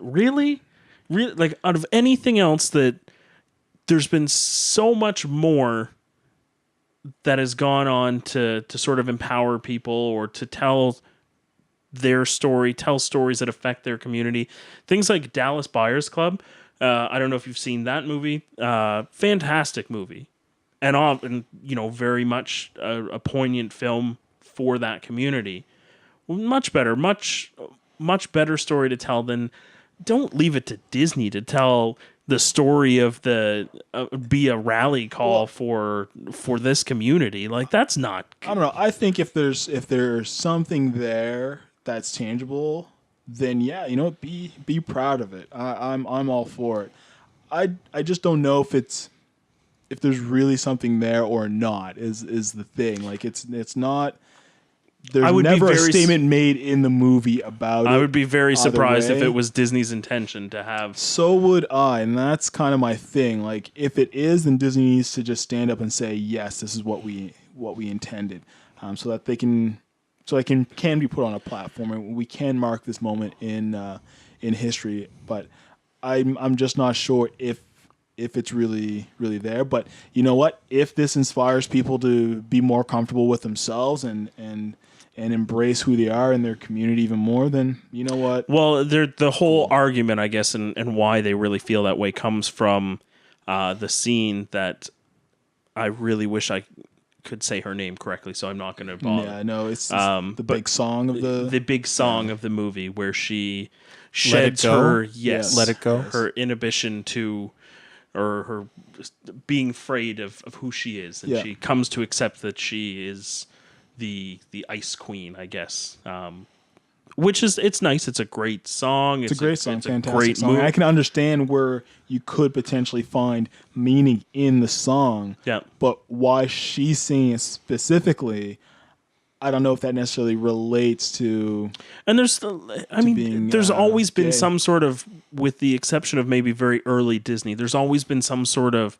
really like out of anything else that there's been so much more that has gone on to sort of empower people or to tell their story, tell stories that affect their community. Things like Dallas Buyers Club. I don't know if you've seen that movie. Fantastic movie. And very much a poignant film for that community. Much better, much better story to tell than don't leave it to Disney to tell the story of be a rally call for this community. Like that's not. I don't know. I think if there's something there that's tangible, then yeah, be proud of it. I'm all for it. I just don't know if there's really something there or not is the thing. Like it's not. There's never a statement made in the movie about it. I would be very either surprised if way. it was Disney's intention to have. So would I, and that's kind of my thing. Like, if it is, then Disney needs to just stand up and say, "Yes, this is what we intended," so that they can be put on a platform and we can mark this moment in history. But I'm just not sure if it's really there. But you know what? If this inspires people to be more comfortable with themselves and embrace who they are in their community even more, then you know what? Well, the whole argument, I guess, and why they really feel that way comes from the scene that I really wish I could say her name correctly, so I'm not going to bother. Yeah, no, it's the big song of the big song of the movie where she sheds Go? her Let It Go. her inhibition to or her being afraid of who she is, and she comes to accept that she is the Ice Queen, I guess. Which is, it's nice. It's a great song. It's a great song, it's fantastic a great song. movie. I can understand where you could potentially find meaning in the song. Yeah. But why she's singing it specifically, I don't know if that necessarily relates to. And there's being, there's always been gay. some sort of, with the exception of maybe very early Disney, there's always been some sort of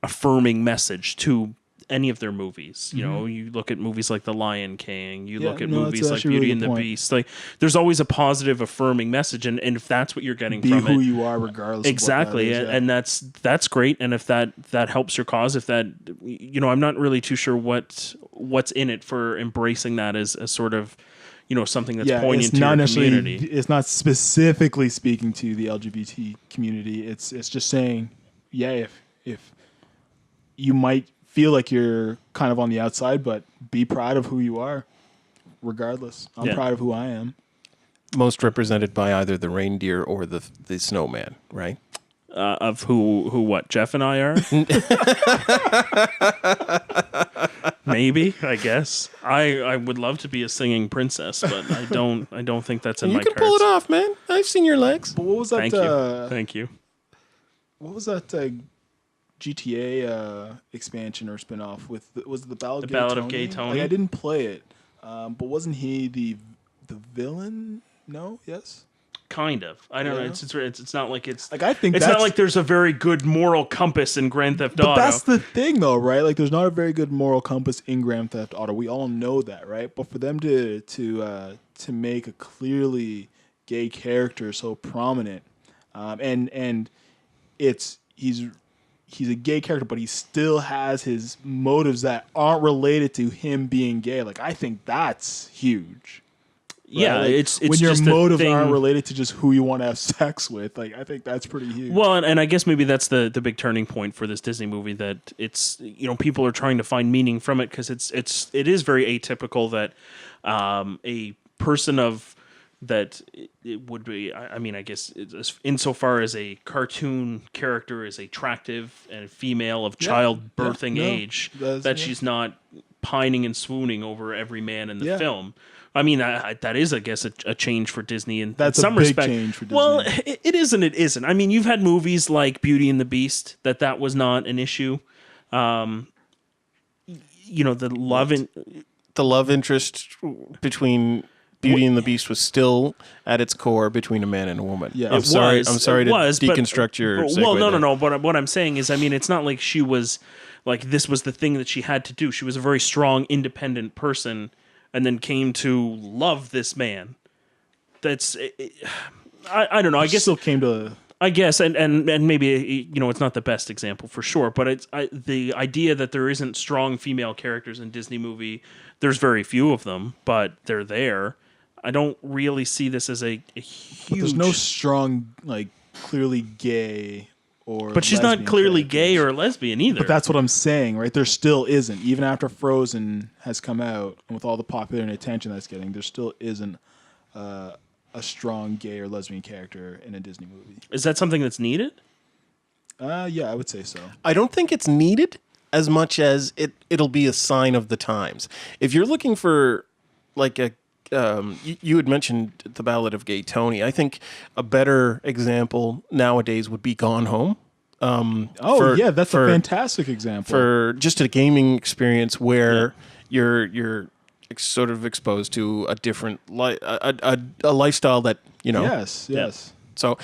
affirming message to any of their movies. You know, you look at movies like The Lion King, you look at no, movies that's like actually a Beauty really and good the point. Beast. Like, there's always a positive, affirming message, and if that's what you're getting Be from who it, you are, regardless. exactly, of what that is, and that's great. And if that helps your cause, if that, you know, I'm not really too sure what's in it for embracing that as sort of, you know, something that's poignant it's to not your necessarily. community. It's not specifically speaking to the LGBT community. It's just saying, yeah, if you might feel like you're kind of on the outside, but be proud of who you are, regardless. I'm Yeah. proud of who I am. Most represented by either the reindeer or the snowman, right? Of who what Jeff and I are. Maybe, I guess. I would love to be a singing princess, but I don't think that's in You my can cards. pull it off, man. I've seen your legs. But what was that? Thank you. Thank you. What was that GTA expansion or spinoff with? Was it the Ballad of Gay Ballad Tony? of Gay Tony? Like, I didn't play it, but wasn't he the villain? No. Yes. Kind of. I don't know. Yeah. It's not like it's Like, I think it's that's not like there's a very good moral compass in Grand Theft But Auto. that's the thing, though, right? Like, there's not a very good moral compass in Grand Theft Auto. We all know that, right? But for them to make a clearly gay character so prominent, and he's a gay character, but he still has his motives that aren't related to him being gay. Like, I think that's huge. Yeah, Like, it's when your just a motives thing. aren't related to just who you want to have sex with. Like, I think that's pretty huge. Well, and I guess maybe that's the big turning point for this Disney movie, that it's, you know, people are trying to find meaning from it, because it is very atypical that a person of that it would be. I mean, I guess insofar as a cartoon character is attractive and female of childbirthing age, that she's not pining and swooning over every man in the film. I mean, that is, I guess, a change for Disney in some big respect. change for Disney. Well, it is and it isn't. I mean, you've had movies like Beauty and the Beast that was not an issue. You know, the love interest between Beauty and the Beast was still at its core between a man and a woman. Yeah, I'm sorry to deconstruct your segue well, no. there. But what I'm saying is, I mean, it's not like she was like this was the thing that she had to do. She was a very strong, independent person, and then came to love this man. That's I don't know. I guess still came to. I guess, and maybe, you know, it's not the best example for sure, but it's the idea that there isn't strong female characters in Disney movie. There's very few of them, but they're there. I don't really see this as a huge. But there's no strong, like, clearly gay or. But she's not lesbian clearly characters. gay or lesbian either. But that's what I'm saying, right? There still isn't, even after Frozen has come out, and with all the popularity and attention that's getting, there still isn't a strong gay or lesbian character in a Disney movie. Is that something that's needed? Yeah, I would say so. I don't think it's needed as much as it'll be a sign of the times. If you're looking for like a you had mentioned the Ballad of Gay Tony. I think a better example nowadays would be Gone Home. That's a fantastic example for just a gaming experience where you're sort of exposed to a different a lifestyle that, you know. Yes. So,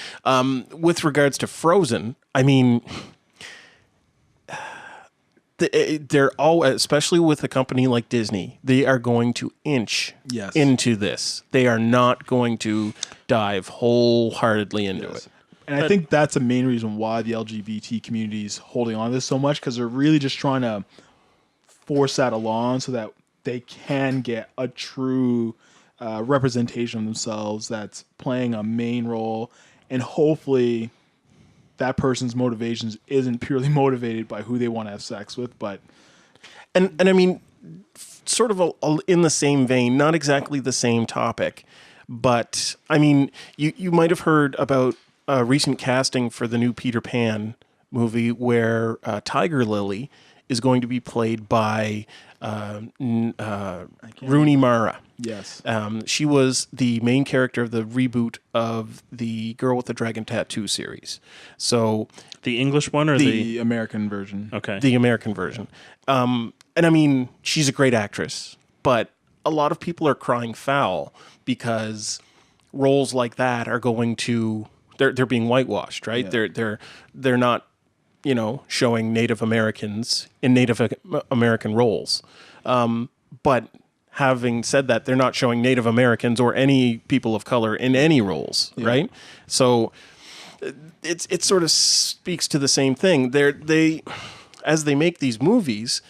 with regards to Frozen, I mean, they're all, especially with a company like Disney, they are going to inch into this. They are not going to dive wholeheartedly into it. And I think that's the main reason why the LGBT community is holding on to this so much, because they're really just trying to force that along so that they can get a true representation of themselves that's playing a main role, and hopefully that person's motivations isn't purely motivated by who they want to have sex with, but and I mean, sort of in the same vein, not exactly the same topic, but I mean, you might have heard about a recent casting for the new Peter Pan movie where Tiger Lily is going to be played by Rooney Mara. Yes. She was the main character of the reboot of the Girl with the Dragon Tattoo series. So the English one or the American version? Okay. The American version. And I mean, she's a great actress, but a lot of people are crying foul because roles like that are going to they're being whitewashed, right? Yeah. They're not, showing Native Americans in Native American roles. But having said that, they're not showing Native Americans or any people of color in any roles, right? So it sort of speaks to the same thing. As they make these movies,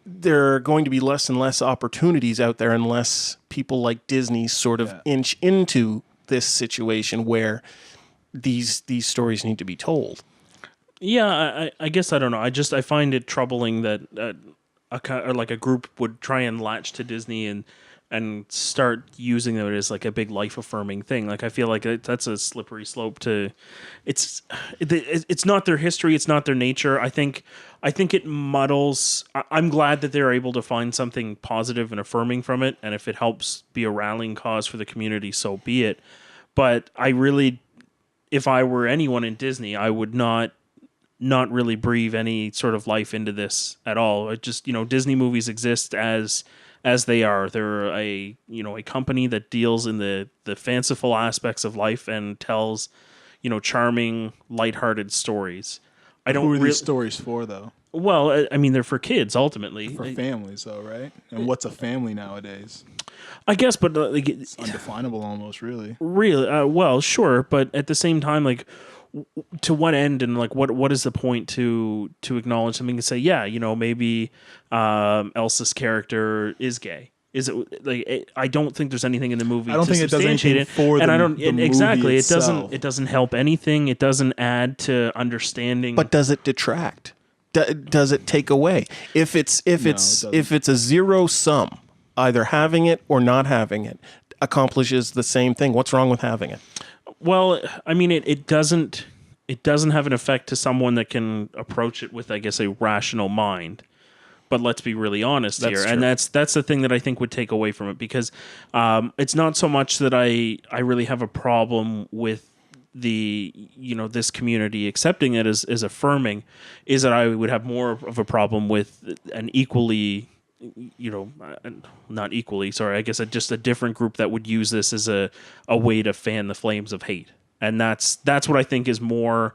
there are going to be less and less opportunities out there unless people like Disney sort of inch into this situation where these stories need to be told. Yeah, I guess I don't know. I find it troubling that a group would try and latch to Disney and start using it as like a big life affirming thing. Like I feel like that's a slippery slope to. It's not their history. It's not their nature. I think it muddles. I'm glad that they're able to find something positive and affirming from it, and if it helps be a rallying cause for the community, so be it. But I really, if I were anyone in Disney, I would not really breathe any sort of life into this at all. It just, Disney movies exist as they are. They're a company that deals in the fanciful aspects of life and tells, charming, lighthearted stories. Who are these stories for, though? Well, I mean, they're for kids ultimately. For families, though, right? And what's a family nowadays? I guess, but it's undefinable almost, really. Really, well, sure, but at the same time, like, to what end, and like what is the point to acknowledge something and say, maybe Elsa's character is gay? Is it like I don't think there's anything in the movie. I don't think it does anything for and the, I don't the exactly. Movie It itself. doesn't help anything. It doesn't add to understanding. But does it detract? Does it take away? If it's a zero sum, either having it or not having it accomplishes the same thing. What's wrong with having it? Well, I mean, it doesn't have an effect to someone that can approach it with, I guess, a rational mind. But let's be really honest here, and that's the thing that I think would take away from it, because it's not so much that I really have a problem with this community accepting it as affirming, is that I would have more of a problem with an equally. Not equally, sorry, I guess just a different group that would use this as a way to fan the flames of hate. And that's what I think is more,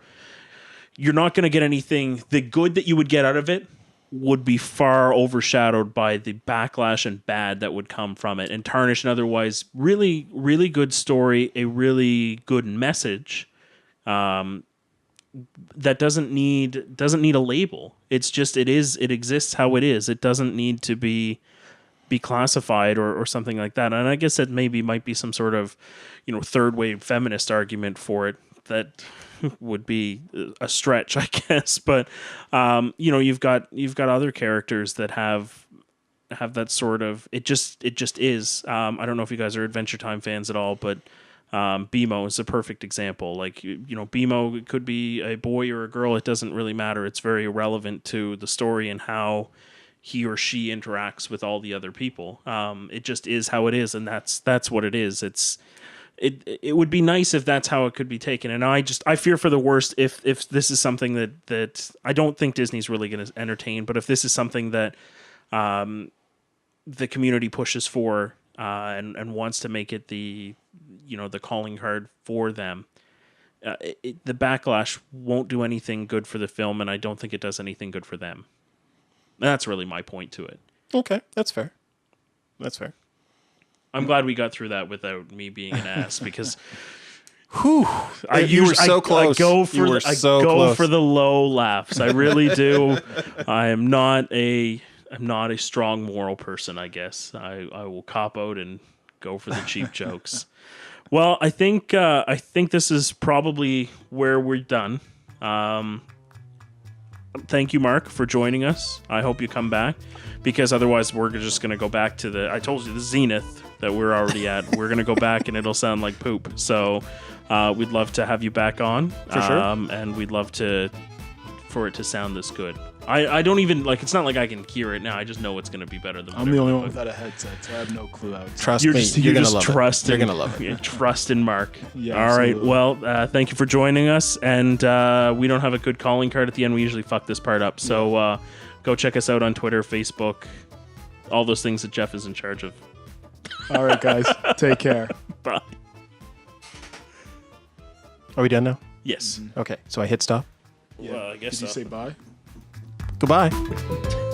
you're not going to get anything, the good that you would get out of it would be far overshadowed by the backlash and bad that would come from it and tarnish an otherwise really, really good story, a really good message, that doesn't need a label. It's just it exists how it is. It doesn't need to be classified or something like that. And I guess that maybe might be some sort of third wave feminist argument for it that would be a stretch, I guess. But you've got other characters that have that sort of it just is. I don't know if you guys are Adventure Time fans at all, but BMO is a perfect example. Like, BMO could be a boy or a girl. It doesn't really matter. It's very irrelevant to the story and how he or she interacts with all the other people. It just is how it is, and that's what it is. It would be nice if that's how it could be taken. And I fear for the worst if this is something that I don't think Disney's really going to entertain, but if this is something that the community pushes for and wants to make it the calling card for them, the backlash won't do anything good for the film, and I don't think it does anything good for them. That's really my point to it. Okay, that's fair. I'm glad we got through that without me being an ass, because you were so close. I go for the low laughs. I really do. I'm not a strong moral person, I guess. I will cop out and go for the cheap jokes. Well, I think this is probably where we're done. Thank you, Mark, for joining us. I hope you come back, because otherwise we're just going to go back to the zenith that we're already at. We're going to go back and it'll sound like poop. So we'd love to have you back on. For sure. And we'd love for it to sound this good. I don't even, it's not like I can hear it now. I just know it's going to be better than I'm the only one without a headset, so I have no clue how it's... Trust me, you're going to love it. You're going to love it. Trust in Mark. Yeah, all right. absolutely. Well, thank you for joining us. And we don't have a good calling card at the end. We usually fuck this part up. So go check us out on Twitter, Facebook, all those things that Jeff is in charge of. All right, guys. Take care. Bye. Are we done now? Yes. Okay, so I hit stop. Well, guess Did you so. say bye? Goodbye.